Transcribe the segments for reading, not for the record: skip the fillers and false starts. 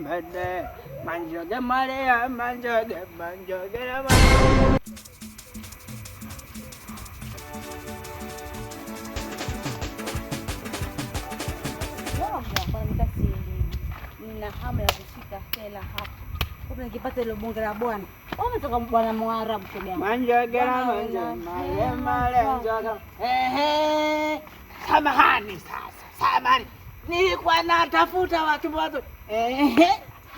mede manjoge Maria manjoge nina hamu ya kushika hela hapa. Kwa nikipata ile bonge la bwana. Umetoka bwana Mwarabu kidogo. Manjogera manjoge. Samahani sasa. Samahani. Nilikuwa natafuta watu.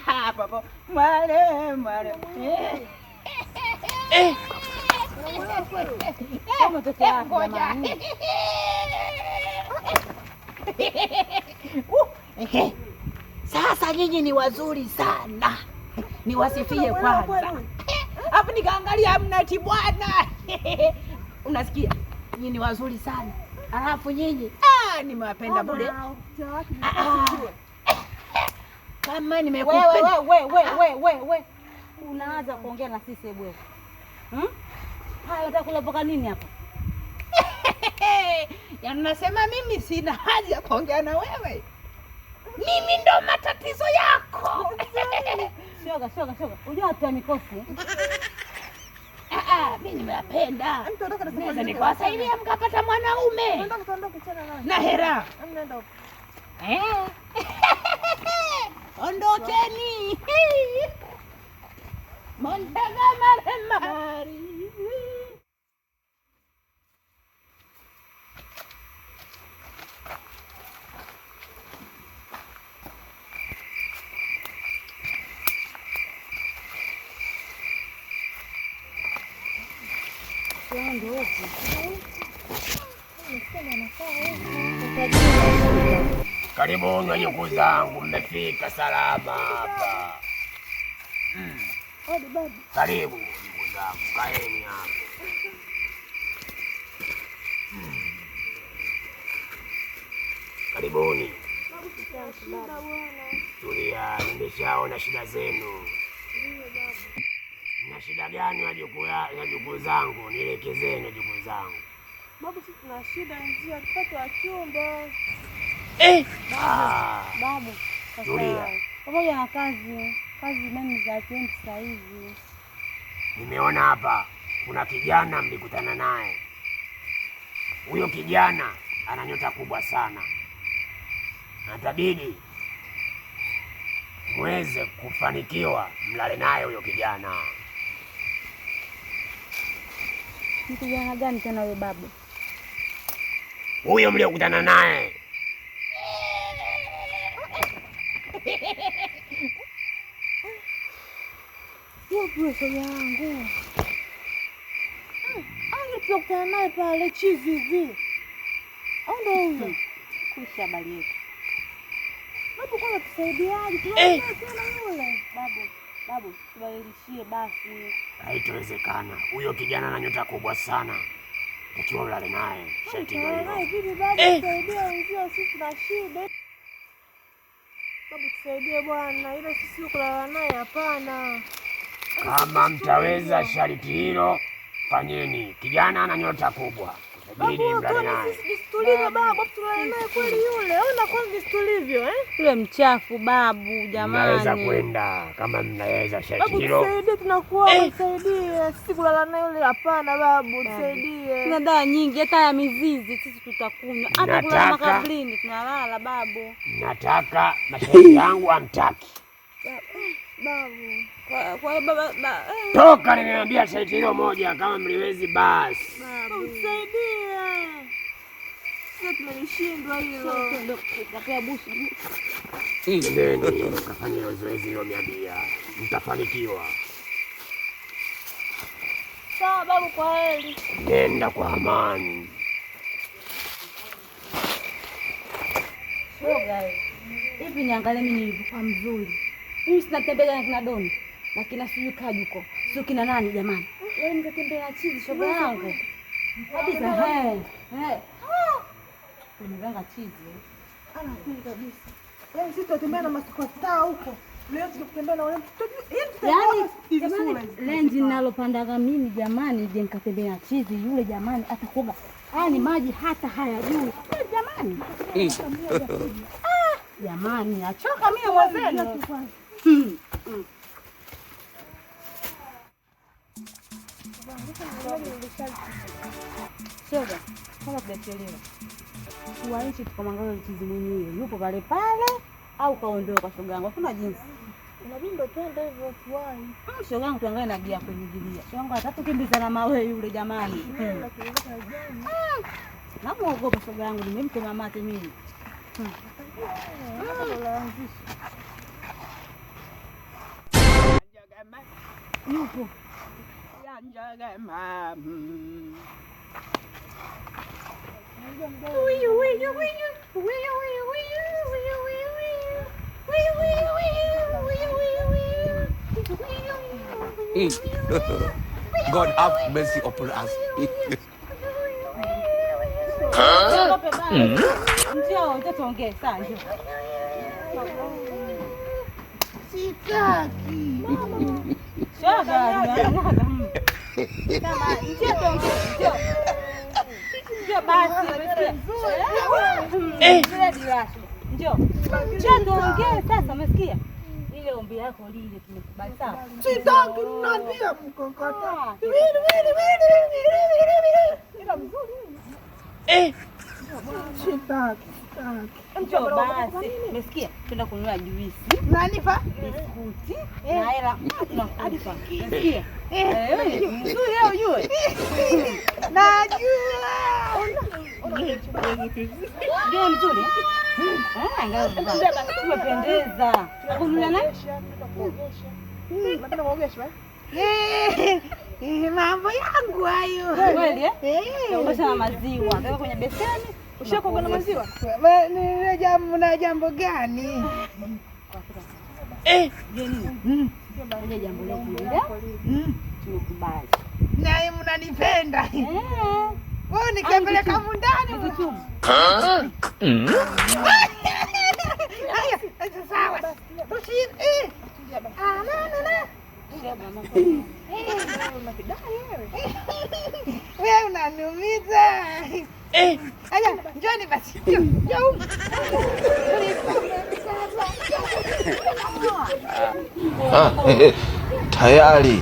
Hapa hapo. Mare. Umetokea hapa jamani. Sasa nyinyi ni wazuri sana. Niwasifie kwanza. Hapo nikaangalia mnati bwana. Unasikia? Nyinyi ni wazuri sana. Alafu nyinyi nimewapenda bure. Kama nimekupenda wewe. Unaanza kuongea na sisi bwe. Haya unataka kulopoka nini hapa? Yaani unasema mimi sina haja ya kuongea na wewe. Mimi ndo matatizo yako. Shoga. Unajua hata mikosi. Mimi nimewapenda. Naweza nikawasaidia mkapata mwanaume. Na hera. Ondokeni. Montaga mari. Karibuni wajukuu zangu, mmefika salama hapa. Karibu wajukuu zangu, kaeni hapa. Karibuni. Tulia, nimeshaona shida zenu. Na shida gani wajukuu zangu? Nielekezeni wajukuu zangu. Babu, sisi tuna shida njia tupate wachumba. Babu, tulia. Pamoja na kazi mimi za tendi sasa hivi. Nimeona hapa kuna kijana mlikutana naye. Huyo kijana ana nyota kubwa sana. Natabidi muweze kufanikiwa mlale naye huyo kijana. Ni kijana gani tena wewe babu? Huyo mliokutana naye. Pesa yangu. Angepokutana naye pale chizi hivi. Ndio Kusha habari yetu. Babu, kwa kusaidiaje? Tunaona tena yule. Babu, tubadilishie basi. Haitowezekana. Huyo kijana ana nyota kubwa sana. Takiwa ulale naye. Shati ndio hilo. Hivi babu, tusaidia njia, sisi tuna shida. Babu, tusaidie bwana. Ile sisi kulala naye hapana. Kama mtaweza sharti hilo, fanyeni. Kijana ana nyota kubwa. Itabidi mlale naye. Sisi tulivyo babu, tulale naye kweli yule. Ona kwanza tulivyo Yule mchafu babu jamani. Mnaweza kwenda kama mnaweza sharti hilo. Babu, tusaidie tunakuomba, tusaidie. Sisi kulala naye yule hapana babu, tusaidie. Kuna dawa nyingi hata ya mizizi sisi tutakunywa. Hata kulala makabrini tunalala babu. Nataka masharti yangu amtaki. Babu. Kwa baba toka, nimeambia sharti hilo moja, kama mliwezi basi. Babu, usaidie. Sisi tumeshindwa hilo. Kapea bushi. Nendeni mkafanya zoezi hilo, niambia. Mtafanikiwa. Sawa babu, kwa heri. Nenda kwa amani. Shoga hivi niangalie mimi nilivyokuwa mzuri. Mimi sinatembea na kina Doni na kina sijui Kajuko. Sio kina nani jamani? Leo nikatembea chizi shoga yangu. Kabisa Nimevanga chizi. Ana kweli kabisa. Yaani sisi tutembea na masikosta huko. Leo tukitembea na wale mtoto. Yaani lenji ninalopandaga mimi jamani, je nikatembea na chizi yule jamani atakuoga. Haya ni maji hata hayajui. Jamani. Jamani, achoka mimi mwenzenu. Shoga, kama tunachelewa. Tuwaishi tukamwangalia mchizi mwenyewe. Yupo pale pale au kaondoka shoga yangu. Hakuna jinsi. Inabidi ndo twende hivyo tuwai. Shoga yangu tuangalie na gia kuingilia. Shoga yangu atakukimbiza na mawe yule jamani. Namuogopa shoga yangu, nimemtema mate mimi. Yupo. God have mercy upon us. Njoo, tuongee saa njoo. Sitaki. Shoga, kama njoo tuongee, njoo. Njoo basi, umesikia? Njoo. Njoo tuongee sasa, umesikia? Ile ombi yako lile tumekubali sawa? Sitaki, mnaambia mkokota. Ila mzuri. Sitaki. Njoo basi, umesikia? Twenda kununua juisi. Nanipa? Biskuti. Na hela tunakupa. Umesikia? Wewe mzuri leo ujue. Najua. Ndio mzuri. Angalau umependeza. Kununulia nani? Napenda kuogesha. Mambo yangu hayo. Kweli Kuosha na maziwa. Weka kwenye beseni. Ushakoga na maziwa? Na jambo gani? Ngoja jambo letu lile. Tumekubali. Naye mnanipenda. Wewe nikapeleka mundani Kuchumu. Haya, sawa. Tushie. Wewe unaniumiza. Haya, njoni basi. Tayari.